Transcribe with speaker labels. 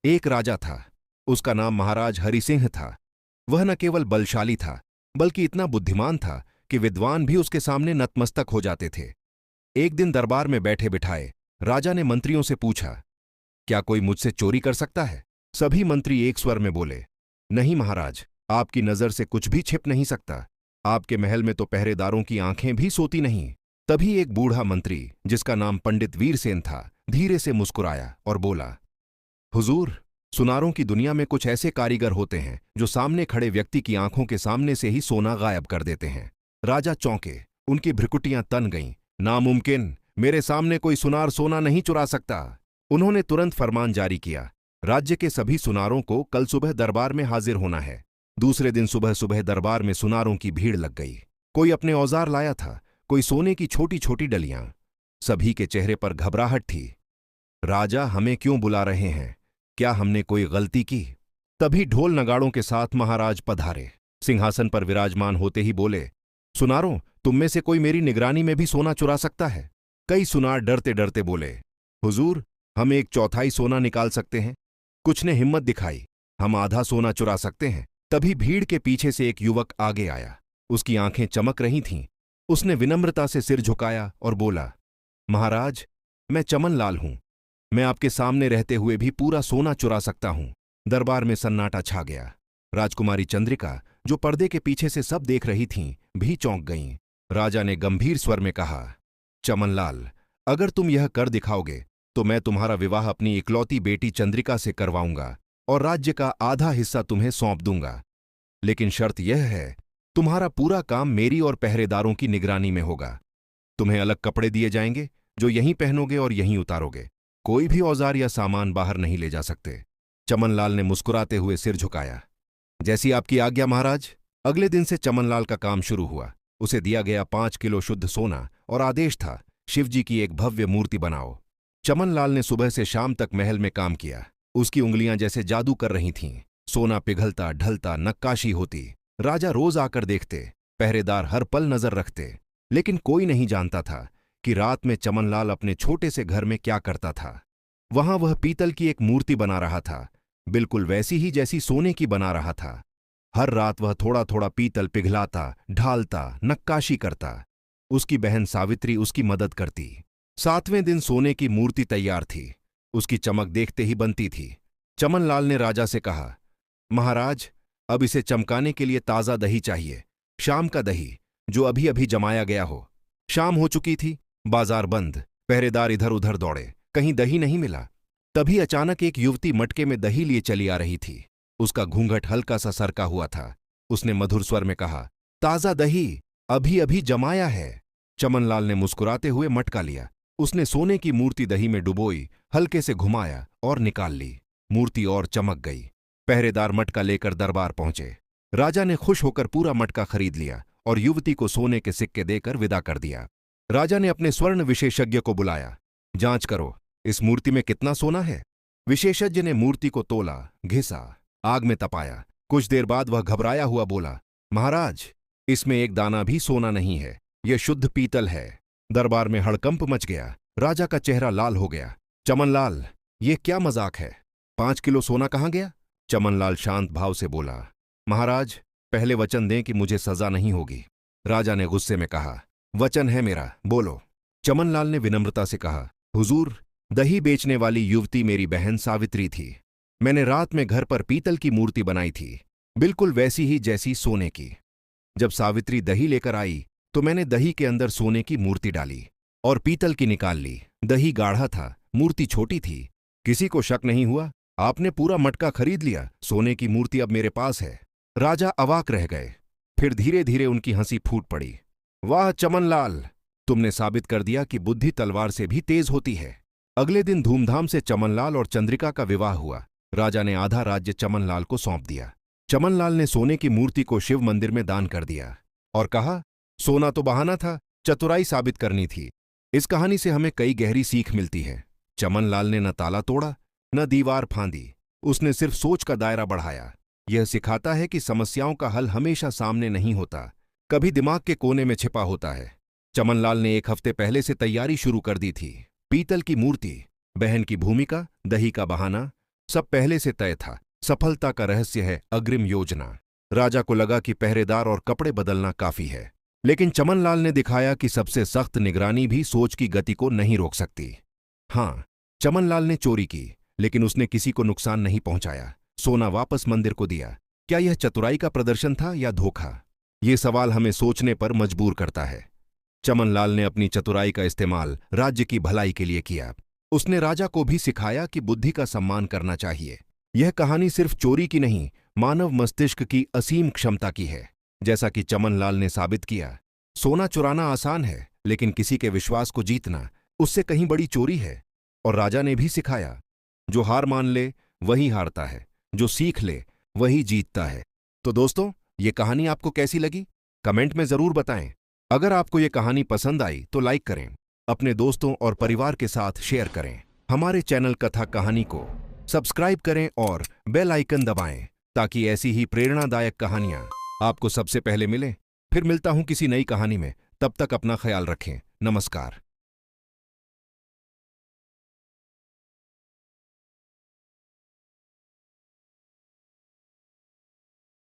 Speaker 1: एक राजा था। उसका नाम महाराज हरि सिंह था। वह न केवल बलशाली था, बल्कि इतना बुद्धिमान था कि विद्वान भी उसके सामने नतमस्तक हो जाते थे। एक दिन दरबार में बैठे बिठाए राजा ने मंत्रियों से पूछा, क्या कोई मुझसे चोरी कर सकता है? सभी मंत्री एक स्वर में बोले, नहीं महाराज, आपकी नजर से कुछ भी छिप नहीं सकता। आपके महल में तो पहरेदारों की आंखें भी सोती नहीं। तभी एक बूढ़ा मंत्री, जिसका नाम पंडित वीरसेन था, धीरे से मुस्कुराया और बोला, हुजूर, सुनारों की दुनिया में कुछ ऐसे कारीगर होते हैं जो सामने खड़े व्यक्ति की आंखों के सामने से ही सोना गायब कर देते हैं। राजा चौंके, उनकी भ्रिकुटियां तन गईं। नामुमकिन, मेरे सामने कोई सुनार सोना नहीं चुरा सकता। उन्होंने तुरंत फरमान जारी किया, राज्य के सभी सुनारों को कल सुबह दरबार में हाजिर होना है। दूसरे दिन सुबह सुबह दरबार में सुनारों की भीड़ लग गई। कोई अपने औजार लाया था, कोई सोने की छोटी छोटी डलियां। सभी के चेहरे पर घबराहट थी। राजा, हमें क्यों बुला रहे हैं? क्या हमने कोई गलती की? तभी ढोल नगाड़ों के साथ महाराज पधारे। सिंहासन पर विराजमान होते ही बोले, सुनारों, तुम में से कोई मेरी निगरानी में भी सोना चुरा सकता है? कई सुनार डरते डरते बोले, हुजूर, हम एक चौथाई सोना निकाल सकते हैं। कुछ ने हिम्मत दिखाई, हम आधा सोना चुरा सकते हैं। तभी भीड़ के पीछे से एक युवक आगे आया। उसकी आंखें चमक रही थीं। उसने विनम्रता से सिर झुकाया और बोला, महाराज, मैं चमन लाल हूं। मैं आपके सामने रहते हुए भी पूरा सोना चुरा सकता हूं। दरबार में सन्नाटा छा गया। राजकुमारी चंद्रिका, जो पर्दे के पीछे से सब देख रही थीं, भी चौंक गईं। राजा ने गंभीर स्वर में कहा, चमनलाल, अगर तुम यह कर दिखाओगे तो मैं तुम्हारा विवाह अपनी इकलौती बेटी चंद्रिका से करवाऊंगा और राज्य का आधा हिस्सा तुम्हें सौंप दूंगा। लेकिन शर्त यह है, तुम्हारा पूरा काम मेरी और पहरेदारों की निगरानी में होगा। तुम्हें अलग कपड़े दिए जाएंगे जो यहीं पहनोगे और यहीं उतारोगे। कोई भी औजार या सामान बाहर नहीं ले जा सकते। चमनलाल ने मुस्कुराते हुए सिर झुकाया। जैसी आपकी आज्ञा महाराज। अगले दिन से चमनलाल का काम शुरू हुआ। उसे दिया गया 5 किलो शुद्ध सोना और आदेश था, शिवजी की एक भव्य मूर्ति बनाओ। चमनलाल ने सुबह से शाम तक महल में काम किया। उसकी उंगलियां जैसे जादू कर रही थीं। सोना पिघलता ढलता, नक्काशी होती। राजा रोज आकर देखते, पहरेदार हर पल नजर रखते। लेकिन कोई नहीं जानता था कि रात में चमनलाल अपने छोटे से घर में क्या करता था। वहां वह पीतल की एक मूर्ति बना रहा था, बिल्कुल वैसी ही जैसी सोने की बना रहा था। हर रात वह थोड़ा थोड़ा पीतल पिघलाता, ढालता, नक्काशी करता। उसकी बहन सावित्री उसकी मदद करती। 7वें दिन सोने की मूर्ति तैयार थी। उसकी चमक देखते ही बनती थी। चमनलाल ने राजा से कहा, महाराज, अब इसे चमकाने के लिए ताजा दही चाहिए। शाम का दही, जो अभी अभी जमाया गया हो। शाम हो चुकी थी। बाजार बंद। पहरेदार इधर उधर दौड़े, कहीं दही नहीं मिला। तभी अचानक एक युवती मटके में दही लिए चली आ रही थी। उसका घूंघट हल्का सा सरका हुआ था। उसने मधुर स्वर में कहा, ताजा दही, अभी अभी जमाया है। चमनलाल ने मुस्कुराते हुए मटका लिया। उसने सोने की मूर्ति दही में डुबोई, हल्के से घुमाया और निकाल ली। मूर्ति और चमक गई। पहरेदार मटका लेकर दरबार पहुंचे। राजा ने खुश होकर पूरा मटका खरीद लिया और युवती को सोने के सिक्के देकर विदा कर दिया। राजा ने अपने स्वर्ण विशेषज्ञ को बुलाया। जांच करो, इस मूर्ति में कितना सोना है। विशेषज्ञ ने मूर्ति को तोला, घिसा, आग में तपाया। कुछ देर बाद वह घबराया हुआ बोला, महाराज, इसमें एक दाना भी सोना नहीं है, यह शुद्ध पीतल है। दरबार में हड़कंप मच गया। राजा का चेहरा लाल हो गया। चमनलाल, ये क्या मजाक है? 5 किलो सोना कहाँ गया? चमनलाल शांत भाव से बोला, महाराज, पहले वचन दें कि मुझे सजा नहीं होगी। राजा ने गुस्से में कहा, वचन है मेरा, बोलो। चमनलाल ने विनम्रता से कहा, हुजूर, दही बेचने वाली युवती मेरी बहन सावित्री थी। मैंने रात में घर पर पीतल की मूर्ति बनाई थी, बिल्कुल वैसी ही जैसी सोने की। जब सावित्री दही लेकर आई तो मैंने दही के अंदर सोने की मूर्ति डाली और पीतल की निकाल ली। दही गाढ़ा था, मूर्ति छोटी थी। किसी को शक नहीं हुआ। आपने पूरा मटका खरीद लिया। सोने की मूर्ति अब मेरे पास है। राजा अवाक रह गए। फिर धीरे धीरे उनकी हंसी फूट पड़ी। वाह चमनलाल, तुमने साबित कर दिया कि बुद्धि तलवार से भी तेज होती है। अगले दिन धूमधाम से चमनलाल और चंद्रिका का विवाह हुआ। राजा ने आधा राज्य चमनलाल को सौंप दिया। चमनलाल ने सोने की मूर्ति को शिव मंदिर में दान कर दिया और कहा, सोना तो बहाना था, चतुराई साबित करनी थी। इस कहानी से हमें कई गहरी सीख मिलती है। चमनलाल ने न ताला तोड़ा, न दीवार फांदी। उसने सिर्फ सोच का दायरा बढ़ाया। यह सिखाता है कि समस्याओं का हल हमेशा सामने नहीं होता, कभी दिमाग के कोने में छिपा होता है। चमनलाल ने 1 हफ्ते पहले से तैयारी शुरू कर दी थी। पीतल की मूर्ति, बहन की भूमिका, दही का बहाना, सब पहले से तय था। सफलता का रहस्य है अग्रिम योजना। राजा को लगा कि पहरेदार और कपड़े बदलना काफी है, लेकिन चमनलाल ने दिखाया कि सबसे सख्त निगरानी भी सोच की गति को नहीं रोक सकती। हाँ, चमनलाल ने चोरी की, लेकिन उसने किसी को नुकसान नहीं पहुंचाया। सोना वापस मंदिर को दिया। क्या यह चतुराई का प्रदर्शन था या धोखा? ये सवाल हमें सोचने पर मजबूर करता है। चमनलाल ने अपनी चतुराई का इस्तेमाल राज्य की भलाई के लिए किया। उसने राजा को भी सिखाया कि बुद्धि का सम्मान करना चाहिए। यह कहानी सिर्फ चोरी की नहीं, मानव मस्तिष्क की असीम क्षमता की है। जैसा कि चमनलाल ने साबित किया, सोना चुराना आसान है, लेकिन किसी के विश्वास को जीतना उससे कहीं बड़ी चोरी है। और राजा ने भी सिखाया, जो हार मान ले वही हारता है, जो सीख ले वही जीतता है। तो दोस्तों, ये कहानी आपको कैसी लगी? कमेंट में जरूर बताएं। अगर आपको ये कहानी पसंद आई तो लाइक करें, अपने दोस्तों और परिवार के साथ शेयर करें। हमारे चैनल कथा कहानी को सब्सक्राइब करें और बेल आइकन दबाएं, ताकि ऐसी ही प्रेरणादायक कहानियां आपको सबसे पहले मिलें। फिर मिलता हूं किसी नई कहानी में। तब तक अपना ख्याल रखें। नमस्कार।